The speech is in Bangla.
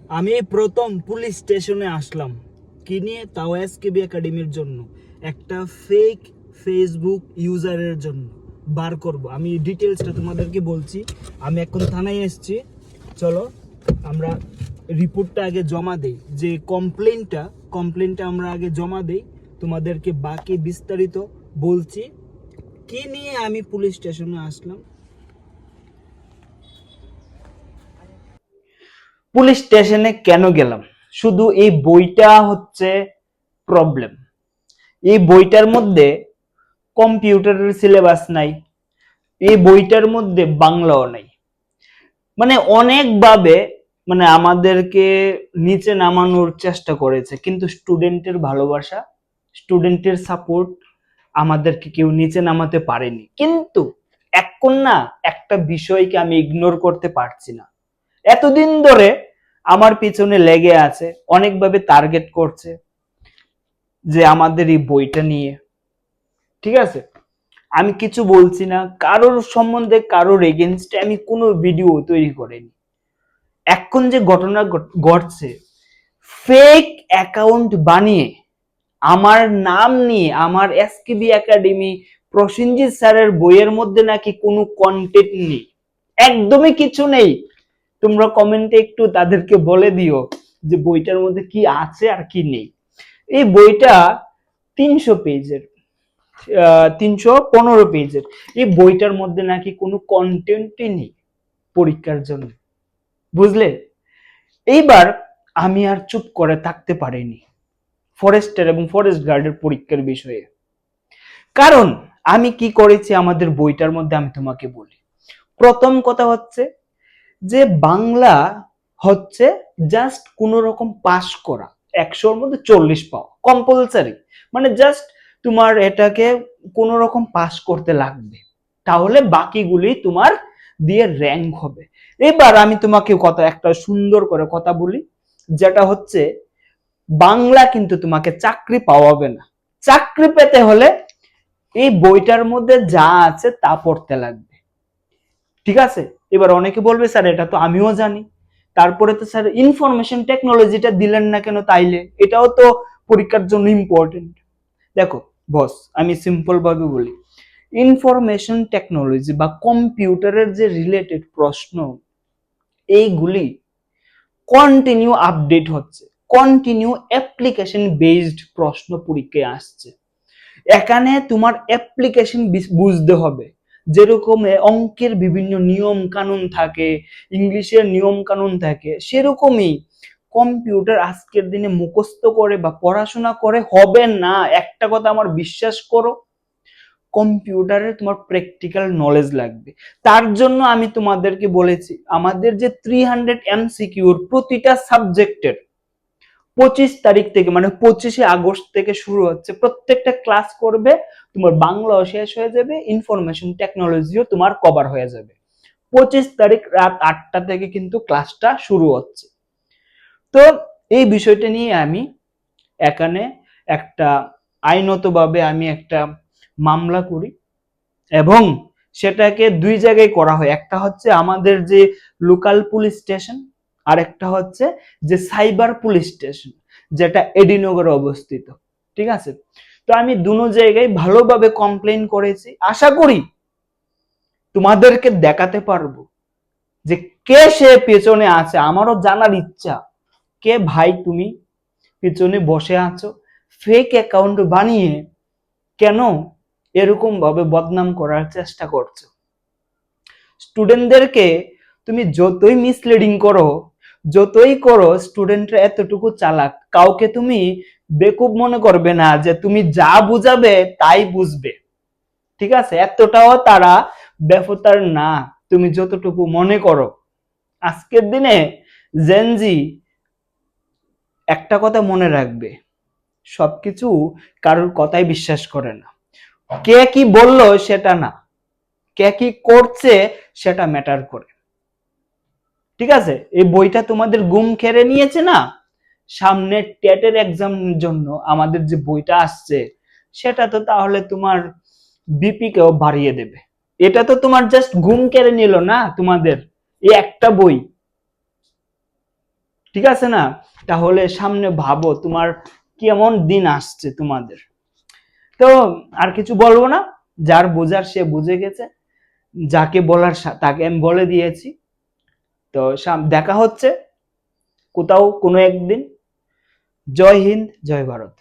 আমি প্রথম পুলিশ স্টেশনে আসলাম কি নিয়ে, তাও এসকেবি একাডেমির জন্য, একটা ফেক ফেসবুক ইউজারের জন্য বার করব। আমি ডিটেলসটা তোমাদেরকে বলছি। আমি এখন থানায় এসেছি, চলো আমরা রিপোর্টটা আগে জমা দেই। যে কমপ্লেনটা আমরা আগে জমা দেই, তোমাদেরকে বাকি বিস্তারিত বলছি কি নিয়ে আমি পুলিশ স্টেশনে আসলাম। পুলিশ স্টেশনে কেন গেলাম? শুধু এই বইটা হচ্ছে প্রবলেম। এই বইটার মধ্যে কম্পিউটারের সিলেবাস নাই, এই বইটার মধ্যে বাংলাও নাই। মানে অনেকভাবে আমাদেরকে নিচে নামানোর চেষ্টা করেছে, কিন্তু স্টুডেন্টের ভালোবাসা, স্টুডেন্টের সাপোর্ট আমাদেরকে কেউ নিচে নামাতে পারেনি। কিন্তু এখন না, একটা বিষয়কে আমি ইগনোর করতে পারছি না। এতদিন ধরে আমার পিছনে লেগে আছে, অনেকভাবে টার্গেট করছে যে আমাদের এই বইটা নিয়ে। ঠিক আছে, আমি কিছু বলছি না কারোর সম্বন্ধে, কারোর এগেনস্টে আমি কোনো ভিডিও তৈরি করিনি। এখন যে ঘটনা ঘটছে, ফেক অ্যাকাউন্ট বানিয়ে আমার নাম নিয়ে, আমার এসকেবি একাডেমি প্রসেনজিৎ স্যারের বইয়ের মধ্যে নাকি কোনো কন্টেন্ট নেই, একদমই কিছু নেই। তোমরা কমেন্টে একটু তাদেরকে বলে দিও যে বইটার মধ্যে কি আছে আর কি নেই। এই বইটা 300 পেজের, 315 পেজের। এই বইটার মধ্যে নাকি কোনো কন্টেন্টই নেই পরীক্ষার জন্য, বুঝলে? এইবার আমি আর চুপ করে থাকতে পারিনি ফরেস্টের এবং ফরেস্ট গার্ডের পরীক্ষার বিষয়ে। কারণ আমি কি করেছি আমাদের বইটার মধ্যে, আমি তোমাকে বলি। প্রথম কথা হচ্ছে যে বাংলা হচ্ছে জাস্ট কোন রকম পাস করা, 100-র মধ্যে 40 পাওয়া কম্পালসারি। মানে জাস্ট তোমার এটাকে কোন রকম পাস করতে লাগবে, তাহলে বাকিগুলি তোমার দিয়ে র্যাঙ্ক হবে। এবার আমি তোমাকে একটা সুন্দর করে কথা বলি, যেটা হচ্ছে বাংলা কিন্তু তোমাকে চাকরি পাওয়াবে না। চাকরি পেতে হলে এই বইটার মধ্যে যা আছে তা পড়তে লাগবে। ঠিক আছে, এবার অনেকে বলবে স্যার এটা তো আমিও জানি, তারপরে তো স্যার ইনফরমেশন টেকনোলজিটা দিলেন না কেন? তাইলে এটাও তো পরীক্ষার জন্য ইম্পর্টেন্ট। দেখো বস, আমি সিম্পল ভাবে বলি, ইনফরমেশন টেকনোলজি বা কম্পিউটারের যে রিলেটেড প্রশ্ন, এইগুলি কন্টিনিউ আপডেট হচ্ছে, কন্টিনিউ অ্যাপ্লিকেশন বেসড প্রশ্ন পরীক্ষায় আসছে। এখানে তোমার অ্যাপ্লিকেশন বুঝতে হবে। যেরকম অঙ্কের বিভিন্ন নিয়ম কানুন থাকে, ইংলিশের নিয়ম কানুন থাকে, সেরকমই কম্পিউটার আজকের দিনে মুখস্থ করে বা পড়াশোনা করে হবে না। একটা কথা আমার বিশ্বাস করো, কম্পিউটারে তোমার প্র্যাকটিক্যাল নলেজ লাগবে। তার জন্য আমি তোমাদেরকে বলেছি আমাদের যে 300 এমসিকিউর প্রতিটা সাবজেক্টের 25 তারিখ থেকে, মানে 25শে আগস্ট থেকে শুরু হচ্ছে। প্রত্যেকটা ক্লাস করবে, তোমার বাংলাও শেষ হয়ে যাবে, ইনফরমেশন টেকনোলজিও তোমার কভার হয়ে যাবে। 25 তারিখ রাত 8টা থেকে কিন্তু ক্লাসটা শুরু হচ্ছে। তো এই বিষয়টা নিয়ে আমি এখানে একটা আইনতভাবে আমি একটা মামলা করি, এবং সেটাকে 2 জায়গায় করা হয়। একটা হচ্ছে আমাদের যে লোকাল পুলিশ স্টেশন, আর একটা হচ্ছে যে সাইবার পুলিশ স্টেশন, যেটা এডিনগরে অবস্থিত। ঠিক আছে, তো আমি দুটো জায়গায় ভালোভাবে কমপ্লেইন করেছি। আশা করি তোমাদেরকে দেখাতে পারবো যে কে সে পেছনে আছে। আমারও জানার ইচ্ছা, কে ভাই তুমি পিছনে বসে আছো ফেক অ্যাকাউন্ট বানিয়ে, কেন এরকম ভাবে বদনাম করার চেষ্টা করছো? স্টুডেন্টদেরকে তুমি যতই মিসলিডিং করো, যতই করো, স্টুডেন্টরা এতটুকু চালাক, কাউকে তুমি বেকুব মনে করবে না যে তুমি যা বুঝাবে তাই বুঝবে। ঠিক আছে, এতটাও তারা বেফতার না তুমি যতটুকু মনে করো। আজকের দিনে জেনজি একটা কথা মনে রাখবে, সবকিছু কারোর কথাই বিশ্বাস করে না। কে কি বললো সেটা না, কে কি করছে সেটা ম্যাটার করে। ঠিক আছে, এই বইটা তোমাদের গুম খেড়ে নিয়েছে না, সামনে টেটের এক্সামের জন্য আমাদের যে বইটা আসছে, সেটা তো তাহলে তোমার বিপি কেও বাড়িয়ে দেবে। এটা তো তোমার জাস্ট গুম কেড়ে নিল না তোমাদের এই একটা বই। ঠিক আছে না? তাহলে সামনে ভাবো তোমার কেমন দিন আসছে তোমাদের। তো আর কিছু বলবো না, যার বোঝার সে বুঝে গেছে, যাকে বলার তাকে আমি বলে দিয়েছি। তো দেখা হচ্ছে কোথাও কোনো একদিন। জয় হিন্দ, জয় ভারত।